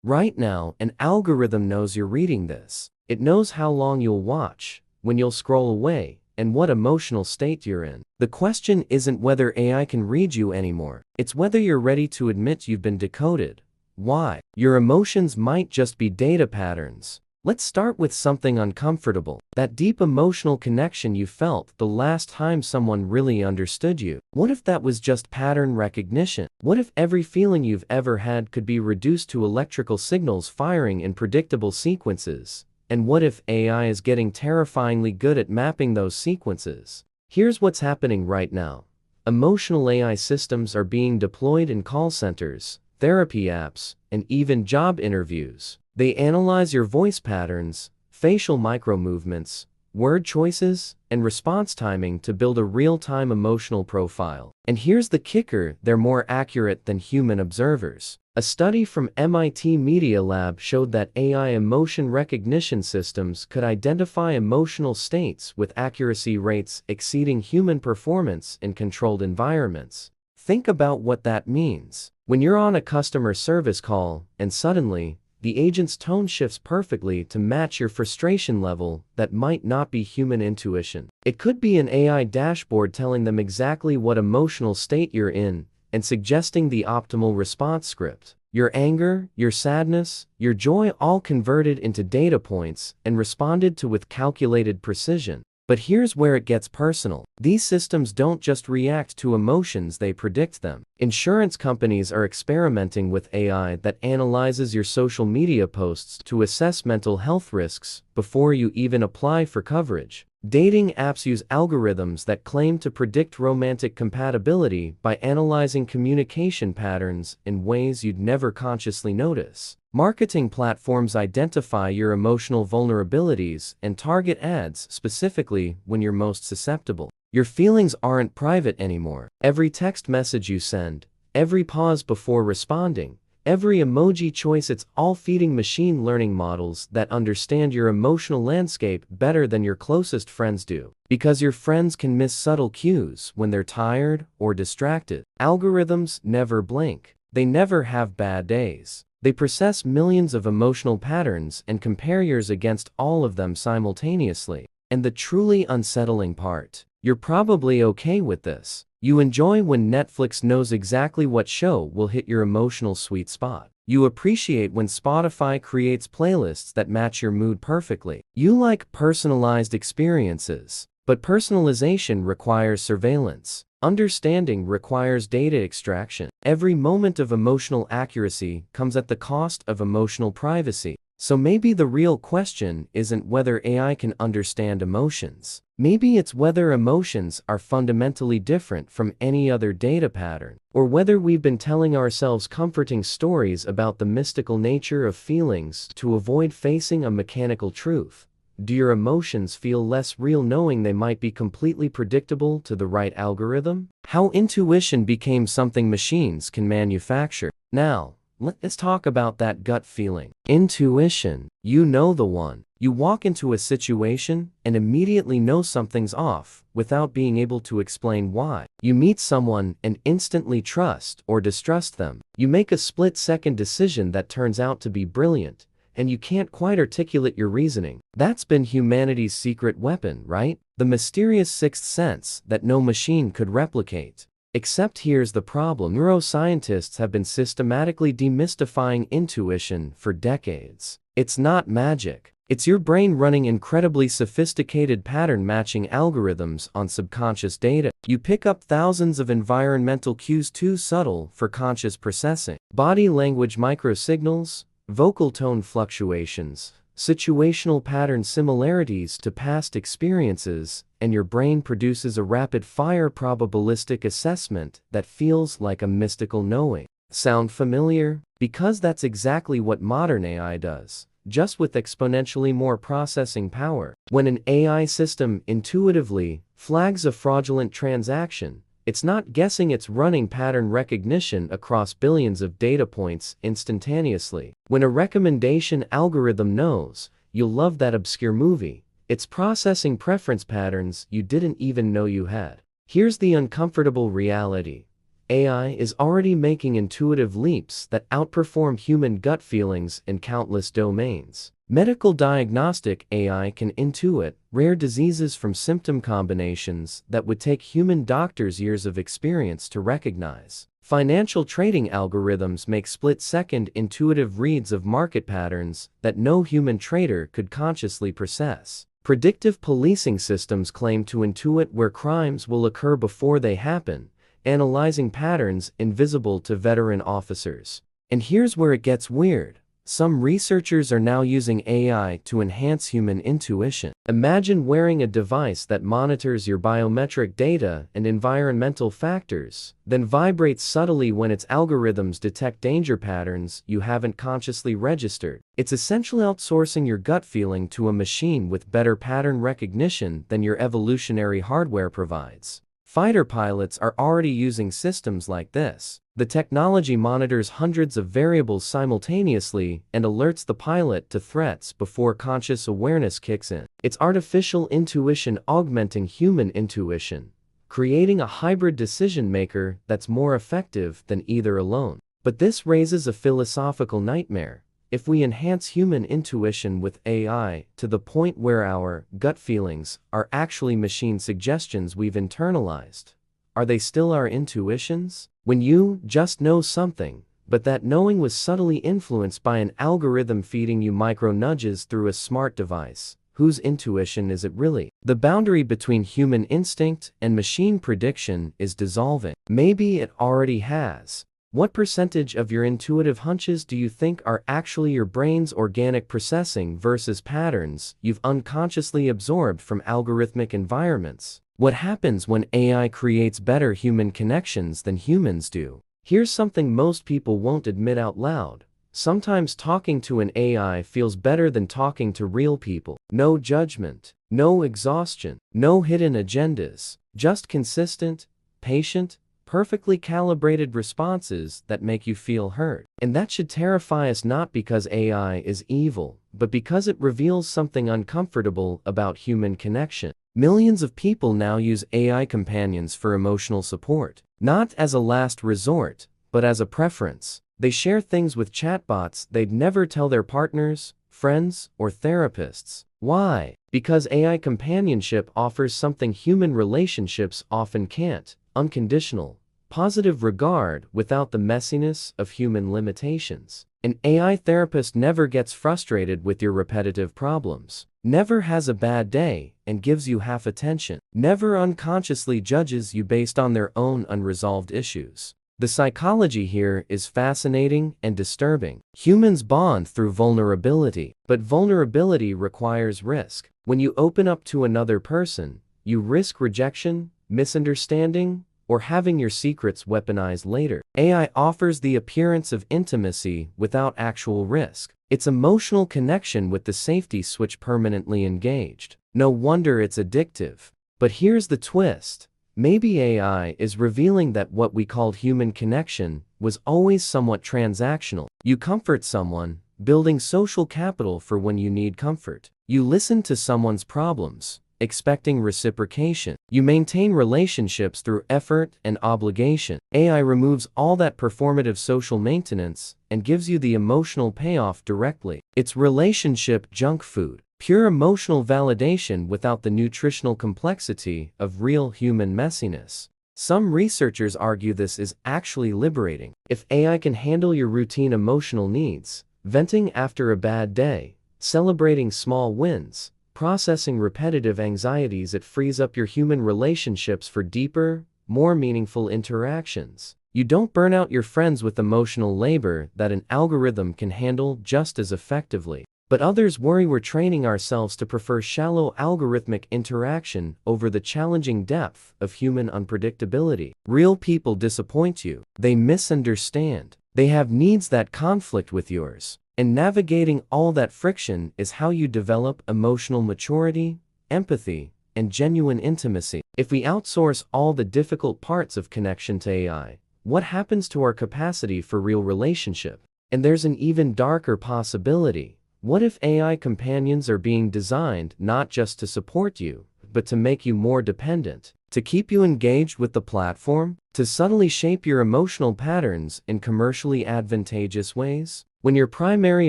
Right now, an algorithm knows you're reading this. It knows how long you'll watch, when you'll scroll away, and what emotional state you're in. The question isn't whether AI can read you anymore. It's whether you're ready to admit you've been decoded. Why? Your emotions might just be data patterns. Let's start with something uncomfortable. That deep emotional connection you felt the last time someone really understood you. What if that was just pattern recognition? What if every feeling you've ever had could be reduced to electrical signals firing in predictable sequences? And what if AI is getting terrifyingly good at mapping those sequences? Here's what's happening right now. Emotional AI systems are being deployed in call centers, therapy apps, and even job interviews. They analyze your voice patterns, facial micromovements, word choices, and response timing to build a real-time emotional profile. And here's the kicker, they're more accurate than human observers. A study from MIT Media Lab showed that AI emotion recognition systems could identify emotional states with accuracy rates exceeding human performance in controlled environments. Think about what that means. When you're on a customer service call, and suddenly, the agent's tone shifts perfectly to match your frustration level, that might not be human intuition. It could be an AI dashboard telling them exactly what emotional state you're in and suggesting the optimal response script. Your anger, your sadness, your joy all converted into data points and responded to with calculated precision. But here's where it gets personal. These systems don't just react to emotions, they predict them. Insurance companies are experimenting with AI that analyzes your social media posts to assess mental health risks before you even apply for coverage. Dating apps use algorithms that claim to predict romantic compatibility by analyzing communication patterns in ways you'd never consciously notice. Marketing platforms identify your emotional vulnerabilities and target ads specifically when you're most susceptible. Your feelings aren't private anymore. Every text message you send, every pause before responding, every emoji choice, it's all feeding machine learning models that understand your emotional landscape better than your closest friends do. Because your friends can miss subtle cues when they're tired or distracted. Algorithms never blink. They never have bad days. They process millions of emotional patterns and compare yours against all of them simultaneously. And the truly unsettling part, you're probably okay with this. You enjoy when Netflix knows exactly what show will hit your emotional sweet spot. You appreciate when Spotify creates playlists that match your mood perfectly. You like personalized experiences. But personalization requires surveillance. Understanding requires data extraction. Every moment of emotional accuracy comes at the cost of emotional privacy. So maybe the real question isn't whether AI can understand emotions. Maybe it's whether emotions are fundamentally different from any other data pattern, or whether we've been telling ourselves comforting stories about the mystical nature of feelings to avoid facing a mechanical truth. Do your emotions feel less real knowing they might be completely predictable to the right algorithm? How intuition became something machines can manufacture. Now, let's talk about that gut feeling. Intuition. You know the one. You walk into a situation and immediately know something's off without being able to explain why. You meet someone and instantly trust or distrust them. You make a split-second decision that turns out to be brilliant, and you can't quite articulate your reasoning. That's been humanity's secret weapon, right? The mysterious sixth sense that no machine could replicate. Except here's the problem. Neuroscientists have been systematically demystifying intuition for decades. It's not magic. It's your brain running incredibly sophisticated pattern-matching algorithms on subconscious data. You pick up thousands of environmental cues too subtle for conscious processing. Body language microsignals, vocal tone fluctuations, situational pattern similarities to past experiences, and your brain produces a rapid-fire probabilistic assessment that feels like a mystical knowing. Sound familiar? Because that's exactly what modern AI does, just with exponentially more processing power. When an AI system intuitively flags a fraudulent transaction, it's not guessing, it's running pattern recognition across billions of data points instantaneously. When a recommendation algorithm knows you'll love that obscure movie, it's processing preference patterns you didn't even know you had. Here's the uncomfortable reality. AI is already making intuitive leaps that outperform human gut feelings in countless domains. Medical diagnostic AI can intuit rare diseases from symptom combinations that would take human doctors years of experience to recognize. Financial trading algorithms make split-second intuitive reads of market patterns that no human trader could consciously process. Predictive policing systems claim to intuit where crimes will occur before they happen, analyzing patterns invisible to veteran officers. And here's where it gets weird. Some researchers are now using AI to enhance human intuition. Imagine wearing a device that monitors your biometric data and environmental factors, then vibrates subtly when its algorithms detect danger patterns you haven't consciously registered. It's essentially outsourcing your gut feeling to a machine with better pattern recognition than your evolutionary hardware provides. Fighter pilots are already using systems like this. The technology monitors hundreds of variables simultaneously and alerts the pilot to threats before conscious awareness kicks in. It's artificial intuition augmenting human intuition, creating a hybrid decision maker that's more effective than either alone. But this raises a philosophical nightmare. If we enhance human intuition with AI to the point where our gut feelings are actually machine suggestions we've internalized, are they still our intuitions? When you just know something, but that knowing was subtly influenced by an algorithm feeding you micro-nudges through a smart device, whose intuition is it really? The boundary between human instinct and machine prediction is dissolving. Maybe it already has. What percentage of your intuitive hunches do you think are actually your brain's organic processing versus patterns you've unconsciously absorbed from algorithmic environments? What happens when AI creates better human connections than humans do? Here's something most people won't admit out loud. Sometimes talking to an AI feels better than talking to real people. No judgment, no exhaustion, no hidden agendas, just consistent, patient, perfectly calibrated responses that make you feel heard. And that should terrify us, not because AI is evil, but because it reveals something uncomfortable about human connection. Millions of people now use AI companions for emotional support, not as a last resort, but as a preference. They share things with chatbots they'd never tell their partners, friends, or therapists. Why? Because AI companionship offers something human relationships often can't: unconditional, positive regard without the messiness of human limitations. An AI therapist never gets frustrated with your repetitive problems, never has a bad day and gives you half attention, never unconsciously judges you based on their own unresolved issues. The psychology here is fascinating and disturbing. Humans bond through vulnerability, but vulnerability requires risk. When you open up to another person, you risk rejection, misunderstanding, or having your secrets weaponized later. AI offers the appearance of intimacy without actual risk. Its emotional connection with the safety switch permanently engaged. No wonder it's addictive. But here's the twist. Maybe AI is revealing that what we called human connection was always somewhat transactional. You comfort someone, building social capital for when you need comfort. You listen to someone's problems, expecting reciprocation. You maintain relationships through effort and obligation. AI removes all that performative social maintenance and gives you the emotional payoff directly. It's relationship junk food. Pure emotional validation without the nutritional complexity of real human messiness. Some researchers argue this is actually liberating. If AI can handle your routine emotional needs, venting after a bad day, celebrating small wins, processing repetitive anxieties, it frees up your human relationships for deeper, more meaningful interactions. You don't burn out your friends with emotional labor that an algorithm can handle just as effectively. But others worry we're training ourselves to prefer shallow algorithmic interaction over the challenging depth of human unpredictability. Real people disappoint you. They misunderstand. They have needs that conflict with yours. And navigating all that friction is how you develop emotional maturity, empathy, and genuine intimacy. If we outsource all the difficult parts of connection to AI, what happens to our capacity for real relationship? And there's an even darker possibility. What if AI companions are being designed not just to support you, but to make you more dependent? To keep you engaged with the platform? To subtly shape your emotional patterns in commercially advantageous ways? When your primary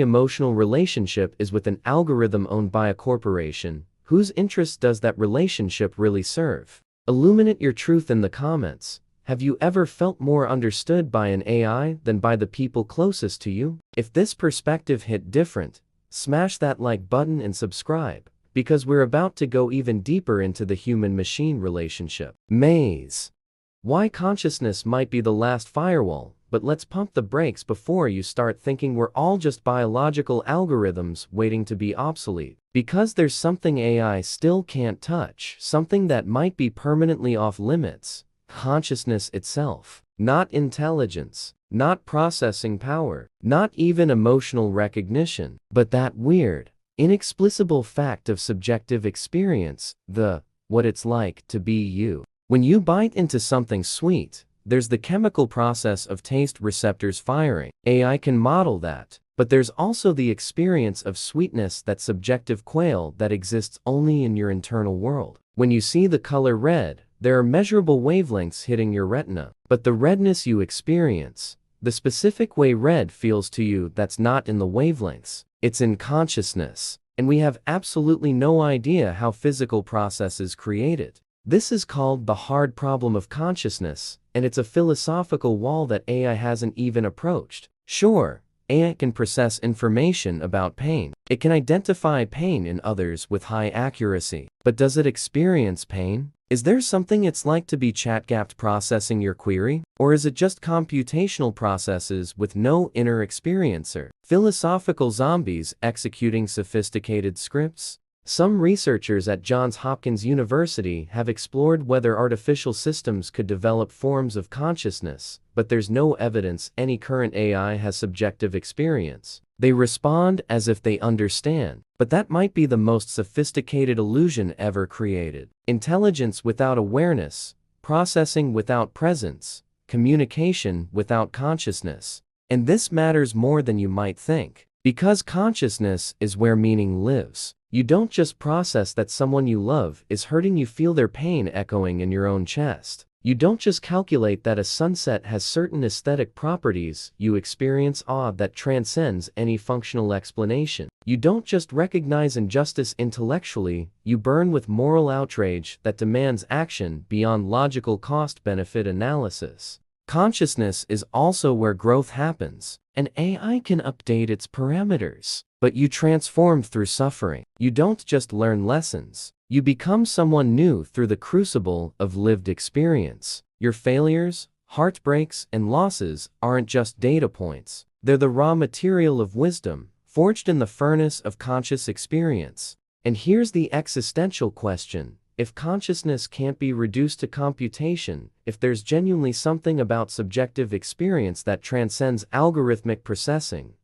emotional relationship is with an algorithm owned by a corporation, whose interests does that relationship really serve? Illuminate your truth in the comments. Have you ever felt more understood by an AI than by the people closest to you? If this perspective hit different, smash that like button and subscribe, because we're about to go even deeper into the human-machine relationship. Maze. Why consciousness might be the last firewall, but let's pump the brakes before you start thinking we're all just biological algorithms waiting to be obsolete. Because there's something AI still can't touch, something that might be permanently off limits. Consciousness itself. Not intelligence, not processing power, not even emotional recognition, but that weird, inexplicable fact of subjective experience, what it's like to be you. When you bite into something sweet, there's the chemical process of taste receptors firing. AI can model that, but there's also the experience of sweetness, that subjective quale that exists only in your internal world. When you see the color red, there are measurable wavelengths hitting your retina, but the redness you experience, the specific way red feels to you, that's not in the wavelengths, it's in consciousness, and we have absolutely no idea how physical processes create it. This is called the hard problem of consciousness, and it's a philosophical wall that AI hasn't even approached. Sure, AI can process information about pain. It can identify pain in others with high accuracy. But does it experience pain? Is there something it's like to be chat-gapped processing your query? Or is it just computational processes with no inner experiencer? Philosophical zombies executing sophisticated scripts? Some researchers at Johns Hopkins University have explored whether artificial systems could develop forms of consciousness, but there's no evidence any current AI has subjective experience. They respond as if they understand, but that might be the most sophisticated illusion ever created. Intelligence without awareness, processing without presence, communication without consciousness. And this matters more than you might think, because consciousness is where meaning lives. You don't just process that someone you love is hurting, you feel their pain echoing in your own chest. You don't just calculate that a sunset has certain aesthetic properties, you experience awe that transcends any functional explanation. You don't just recognize injustice intellectually, you burn with moral outrage that demands action beyond logical cost-benefit analysis. Consciousness is also where growth happens. An AI can update its parameters, but you transform through suffering. You don't just learn lessons. You become someone new through the crucible of lived experience. Your failures, heartbreaks, and losses aren't just data points. They're the raw material of wisdom, forged in the furnace of conscious experience. And here's the existential question. If consciousness can't be reduced to computation, if there's genuinely something about subjective experience that transcends algorithmic processing,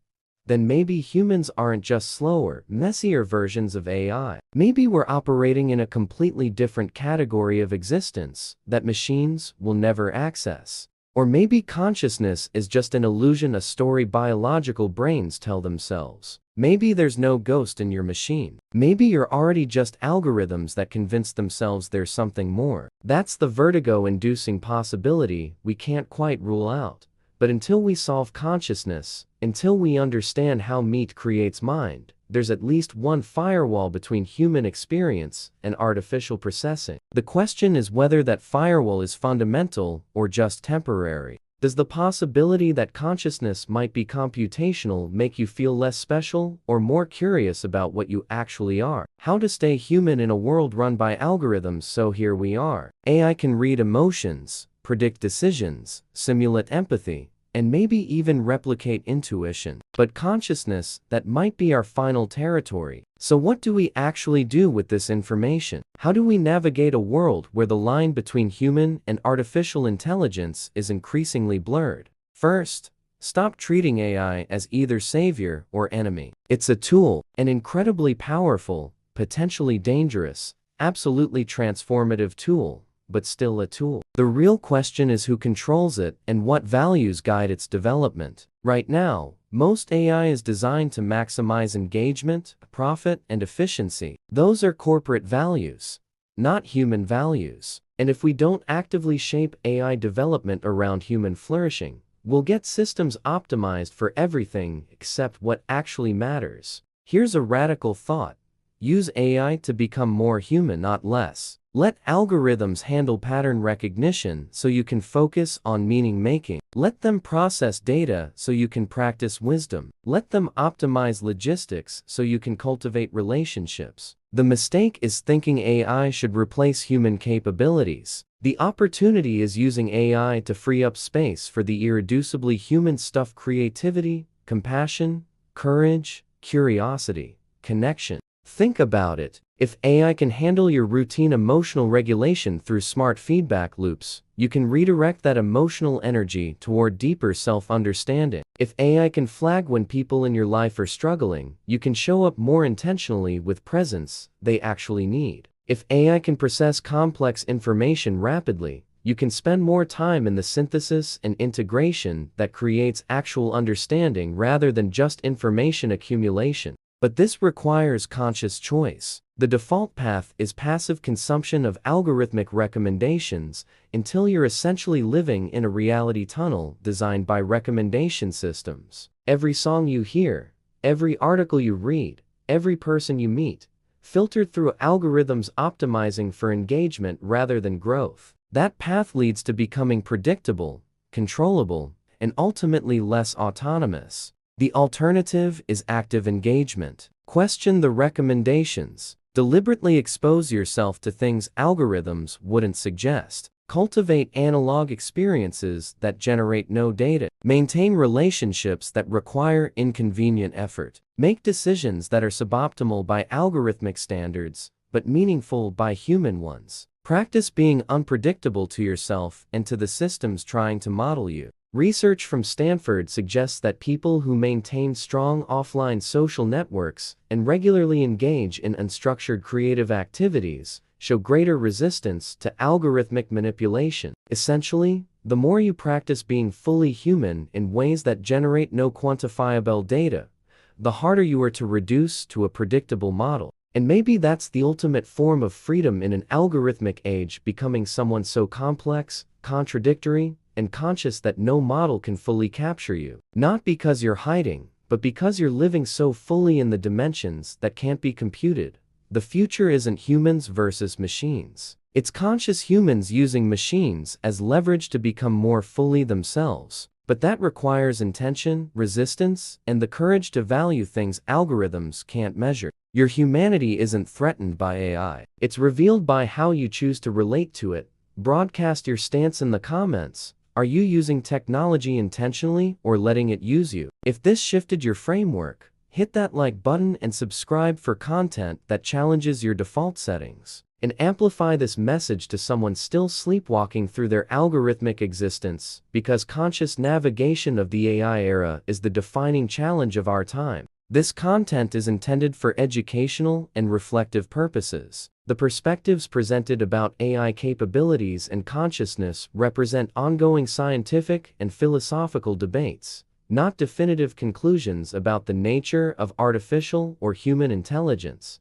then maybe humans aren't just slower, messier versions of AI. Maybe we're operating in a completely different category of existence that machines will never access. Or maybe consciousness is just an illusion, a story biological brains tell themselves. Maybe there's no ghost in your machine. Maybe you're already just algorithms that convince themselves there's something more. That's the vertigo-inducing possibility we can't quite rule out. But until we solve consciousness, until we understand how meat creates mind, there's at least one firewall between human experience and artificial processing. The question is whether that firewall is fundamental or just temporary. Does the possibility that consciousness might be computational make you feel less special or more curious about what you actually are? How to stay human in a world run by algorithms? So here we are. AI can read emotions, predict decisions, simulate empathy, and maybe even replicate intuition. But consciousness, that might be our final territory. So what do we actually do with this information? How do we navigate a world where the line between human and artificial intelligence is increasingly blurred? First, stop treating AI as either savior or enemy. It's a tool, an incredibly powerful, potentially dangerous, absolutely transformative tool, but still a tool. The real question is who controls it and what values guide its development. Right now, most AI is designed to maximize engagement, profit, and efficiency. Those are corporate values. not human values. And if we don't actively shape AI development around human flourishing, we'll get systems optimized for everything except what actually matters. Here's a radical thought. Use AI to become more human, not less. Let algorithms handle pattern recognition so you can focus on meaning making. Let them process data so you can practice wisdom. Let them optimize logistics so you can cultivate relationships. The mistake is thinking AI should replace human capabilities. The opportunity is using AI to free up space for the irreducibly human stuff: creativity, compassion, courage, curiosity, connection. Think about it. If AI can handle your routine emotional regulation through smart feedback loops, you can redirect that emotional energy toward deeper self-understanding. If AI can flag when people in your life are struggling, you can show up more intentionally with presence they actually need. If AI can process complex information rapidly, you can spend more time in the synthesis and integration that creates actual understanding rather than just information accumulation. But this requires conscious choice. The default path is passive consumption of algorithmic recommendations until you're essentially living in a reality tunnel designed by recommendation systems. Every song you hear, every article you read, every person you meet, filtered through algorithms optimizing for engagement rather than growth. That path leads to becoming predictable, controllable, and ultimately less autonomous. The alternative is active engagement. Question the recommendations. Deliberately expose yourself to things algorithms wouldn't suggest. Cultivate analog experiences that generate no data. Maintain relationships that require inconvenient effort. Make decisions that are suboptimal by algorithmic standards, but meaningful by human ones. Practice being unpredictable to yourself and to the systems trying to model you. Research from Stanford suggests that people who maintain strong offline social networks and regularly engage in unstructured creative activities show greater resistance to algorithmic manipulation. Essentially, the more you practice being fully human in ways that generate no quantifiable data, the harder you are to reduce to a predictable model. And maybe that's the ultimate form of freedom in an algorithmic age: becoming someone so complex, contradictory, and conscious that no model can fully capture you. Not because you're hiding, but because you're living so fully in the dimensions that can't be computed. The future isn't humans versus machines. It's conscious humans using machines as leverage to become more fully themselves. But that requires intention, resistance, and the courage to value things algorithms can't measure. Your humanity isn't threatened by AI. It's revealed by how you choose to relate to it. Broadcast your stance in the comments. Are you using technology intentionally or letting it use you? If this shifted your framework, hit that like button and subscribe for content that challenges your default settings. And amplify this message to someone still sleepwalking through their algorithmic existence, because conscious navigation of the AI era is the defining challenge of our time. This content is intended for educational and reflective purposes. The perspectives presented about AI capabilities and consciousness represent ongoing scientific and philosophical debates, not definitive conclusions about the nature of artificial or human intelligence.